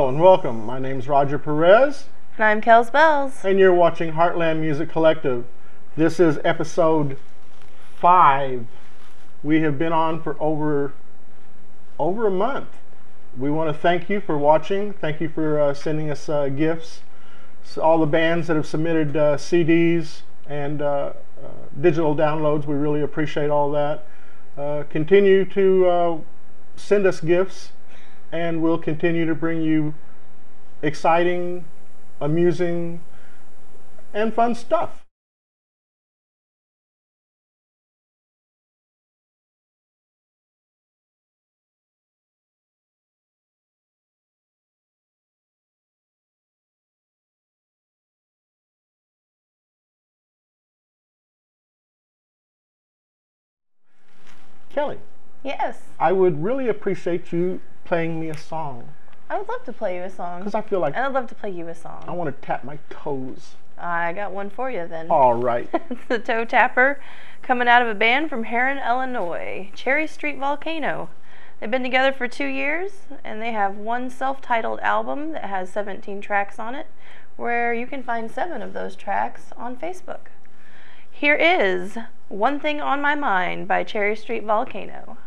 Hello and welcome. My name's Roger Perez. And I'm Kels Bells. And you're watching Heartland Music Collective. This is episode 5. We have been on for over a month. We want to thank you for watching. Thank you for sending us gifts. So all the bands that have submitted CDs and digital downloads, we really appreciate all that. Continue to send us gifts, and we'll continue to bring you exciting, amusing, and fun stuff. Kelly. Yes. I would really appreciate you playing me a song. I would love to play you a song. Because I feel like... And I'd love to play you a song. I want to tap my toes. I got one for you then. All right. It's the Toe Tapper, coming out of a band from Heartland, Illinois, Cherry Street Volcano. They've been together for 2 years, and they have one self-titled album that has 17 tracks on it, where you can find 7 of those tracks on Facebook. Here is One Thing on My Mind by Cherry Street Volcano.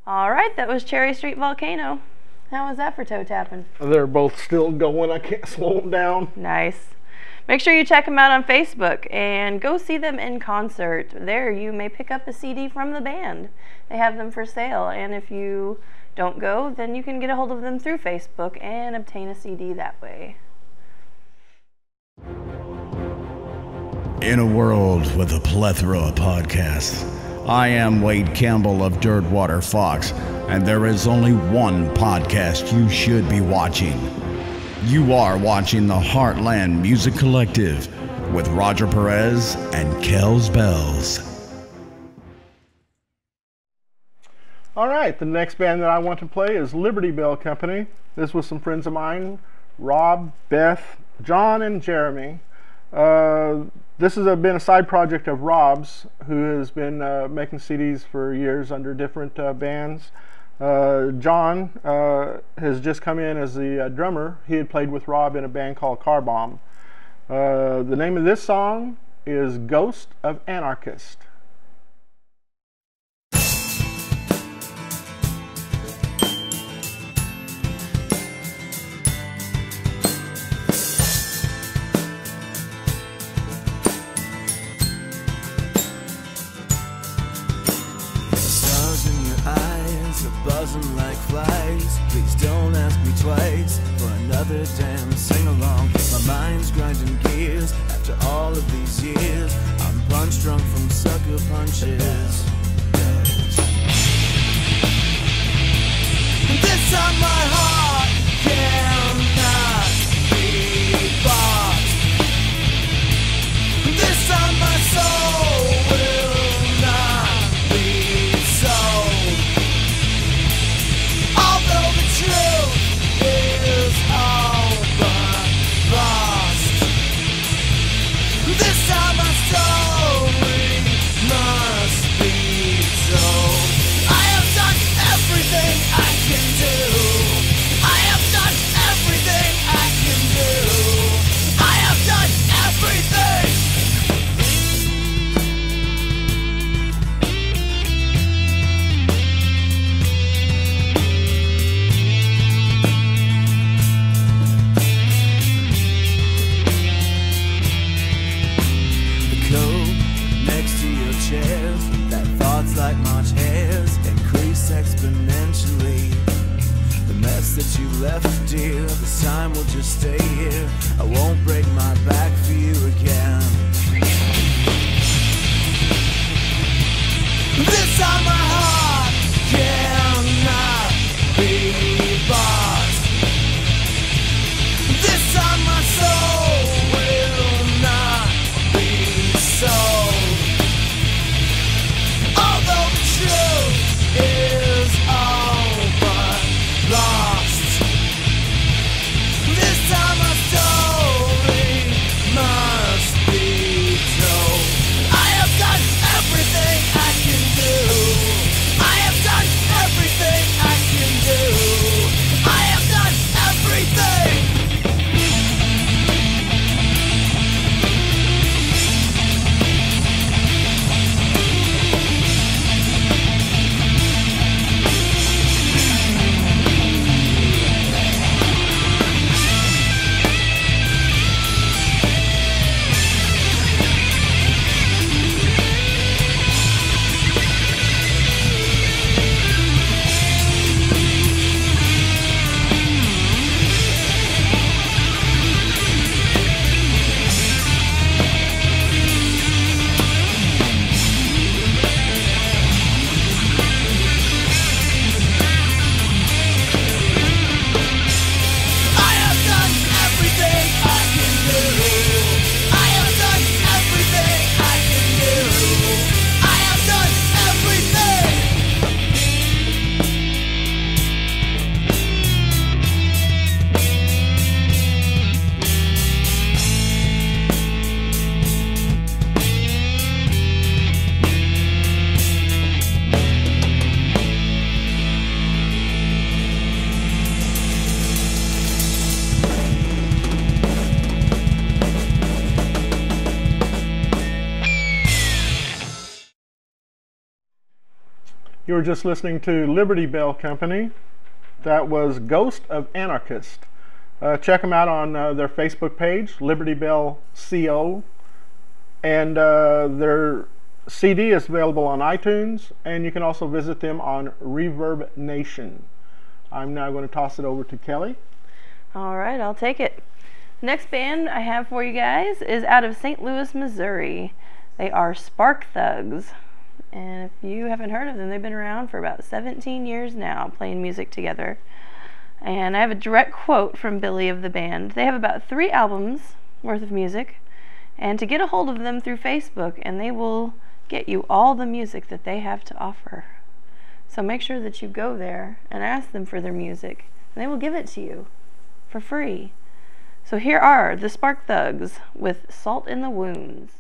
Alright, that was Cherry Street Volcano. How was that for toe tapping? They're both still going. I can't slow them down. Nice. Make sure you check them out on Facebook and go see them in concert. There you may pick up a CD from the band. They have them for sale, and if you don't go, then you can get a hold of them through Facebook and obtain a CD that way. In a world with a plethora of podcasts, I am Wade Campbell of Dirtwater Fox, and there is only one podcast you should be watching. You are watching the Heartland Music Collective with Roger Perez and Kels Bells. All right, the next band that I want to play is Liberty Bell Company. This was some friends of mine, Rob, Beth, John, and Jeremy. This has been a side project of Rob's, who has been making CDs for years under different bands. John has just come in as the drummer. He had played with Rob in a band called Car Bomb. The name of this song is Ghost of Anarchist. Buzzing like flies. Please don't ask me twice for another damn sing-along. My mind's grinding gears after all of these years. I'm punch drunk from sucker punches. This time my heart cannot be bought. This time my soul will not be sold. Although the truth is all but lost, this time my story must be told. I have done everything I can do. I have done everything I can do. I have done everything. That thoughts like March hairs increase exponentially. The mess that you left, dear, this time we'll just stay here. I won't break my back for you again. This time my heart cannot be bought. This time my soul will not be sold. Although the truth is all but lost, this time my story must be told. I have done everything I can do. I have done everything I can do. I have done everything. You were just listening to Liberty Bell Company. That was Ghost of Anarchist. Check them out on their Facebook page, Liberty Bell CO. And their CD is available on iTunes. And you can also visit them on Reverb Nation. I'm now going to toss it over to Kelly. All right, I'll take it. Next band I have for you guys is out of St. Louis, Missouri. They are Spark Thugs. And if you haven't heard of them, they've been around for about 17 years now, playing music together. And I have a direct quote from Billy of the band. They have about 3 albums worth of music, and to get a hold of them through Facebook, and they will get you all the music that they have to offer. So make sure that you go there and ask them for their music, and they will give it to you for free. So here are the Spark Thugs with Salt in the Wounds.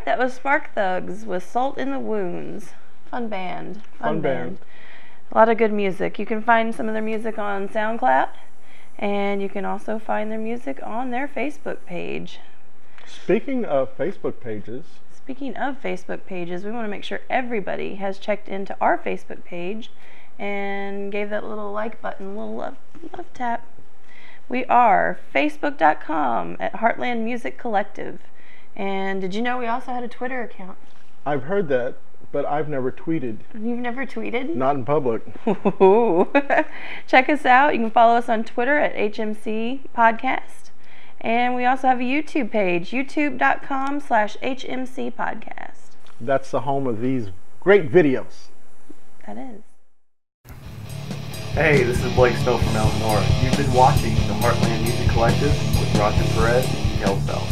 right, that was Spark Thugs with Salt in the Wounds. Fun band. Fun band. A lot of good music. You can find some of their music on SoundCloud, and you can also find their music on their Facebook page. Speaking of Facebook pages, we want to make sure everybody has checked into our Facebook page and gave that little like button a little love tap. We are facebook.com at Heartland Music Collective. And did you know we also had a Twitter account? I've heard that, but I've never tweeted. You've never tweeted? Not in public. Ooh. Check us out. You can follow us on Twitter at HMC Podcast. And we also have a YouTube page, youtube.com/HMC Podcast. That's the home of these great videos. That is. Hey, this is Blake Snow from Elmore. You've been watching the Heartland Music Collective with Roger Perez and Kel Bell.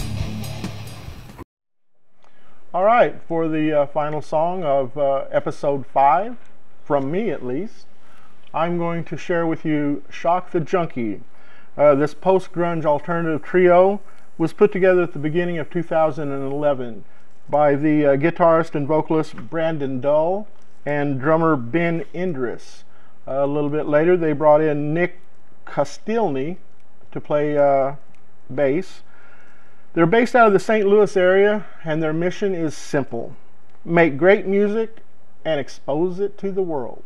All right, for the final song of episode 5, from me at least, I'm going to share with you Shock the Junkie. This post-grunge alternative trio was put together at the beginning of 2011 by the guitarist and vocalist Brandon Dull and drummer Ben Indris. A little bit later, they brought in Nick Kostilny to play bass. They're based out of the St. Louis area, and their mission is simple: make great music and expose it to the world.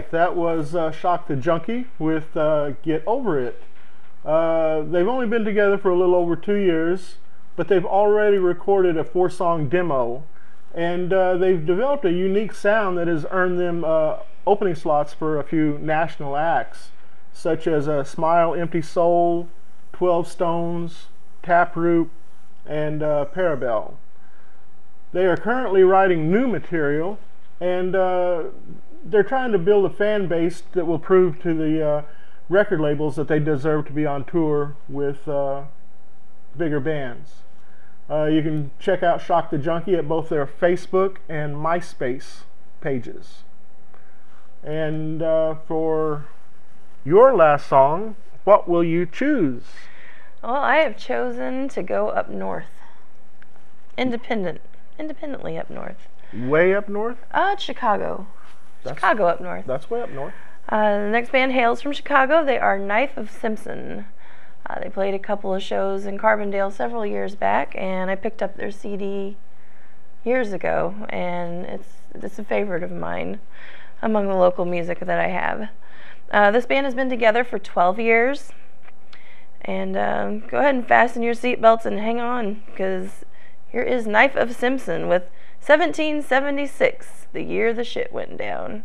right, that was Shock the Junkie with Get Over It. They've only been together for a little over 2 years, but they've already recorded a 4-song demo, and they've developed a unique sound that has earned them opening slots for a few national acts, such as Smile, Empty Soul, 12 Stones, Taproot, and Parabel. They are currently writing new material, and they're trying to build a fan base that will prove to the record labels that they deserve to be on tour with bigger bands. You can check out Shock the Junkie at both their Facebook and MySpace pages. And for your last song, what will you choose? Well, I have chosen to go up north. Independently up north. Way up north? Chicago. Chicago up north. That's way up north. The next band hails from Chicago. They are Knife of Simpson. They played a couple of shows in Carbondale several years back, and I picked up their CD years ago, and it's a favorite of mine among the local music that I have. This band has been together for 12 years, and go ahead and fasten your seatbelts and hang on, because here is Knife of Simpson with 1776, the year the shit went down.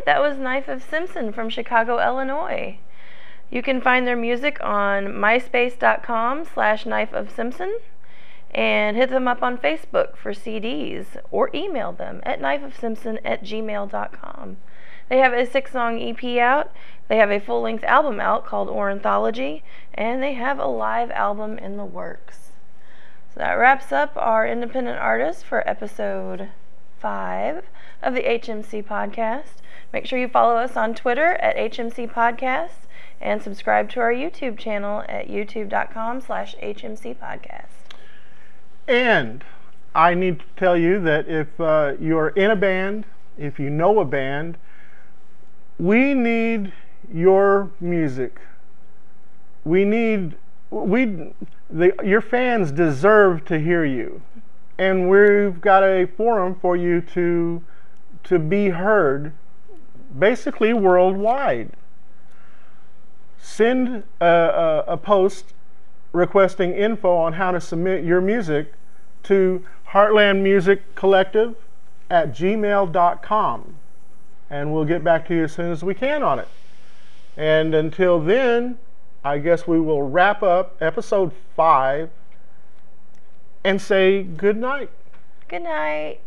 that was Knife of Simpson from Chicago, Illinois. You can find their music on myspace.com/Knife of Simpson and hit them up on Facebook for CDs or email them at knifeofsimpson@gmail.com. They have a 6-song EP out, they have a full-length album out called Ornithology, and they have a live album in the works. So that wraps up our independent artists for episode 5 of the HMC Podcast. Make sure you follow us on Twitter at HMC Podcast and subscribe to our YouTube channel at youtube.com/HMC Podcast. And I need to tell you that if you're in a band, if you know a band, we need your music. Your fans deserve to hear you. And we've got a forum for you to be heard, basically worldwide. Send a post requesting info on how to submit your music to heartlandmusiccollective@gmail.com, and we'll get back to you as soon as we can on it. And until then, I guess we will wrap up episode 5 and say good night. Good night.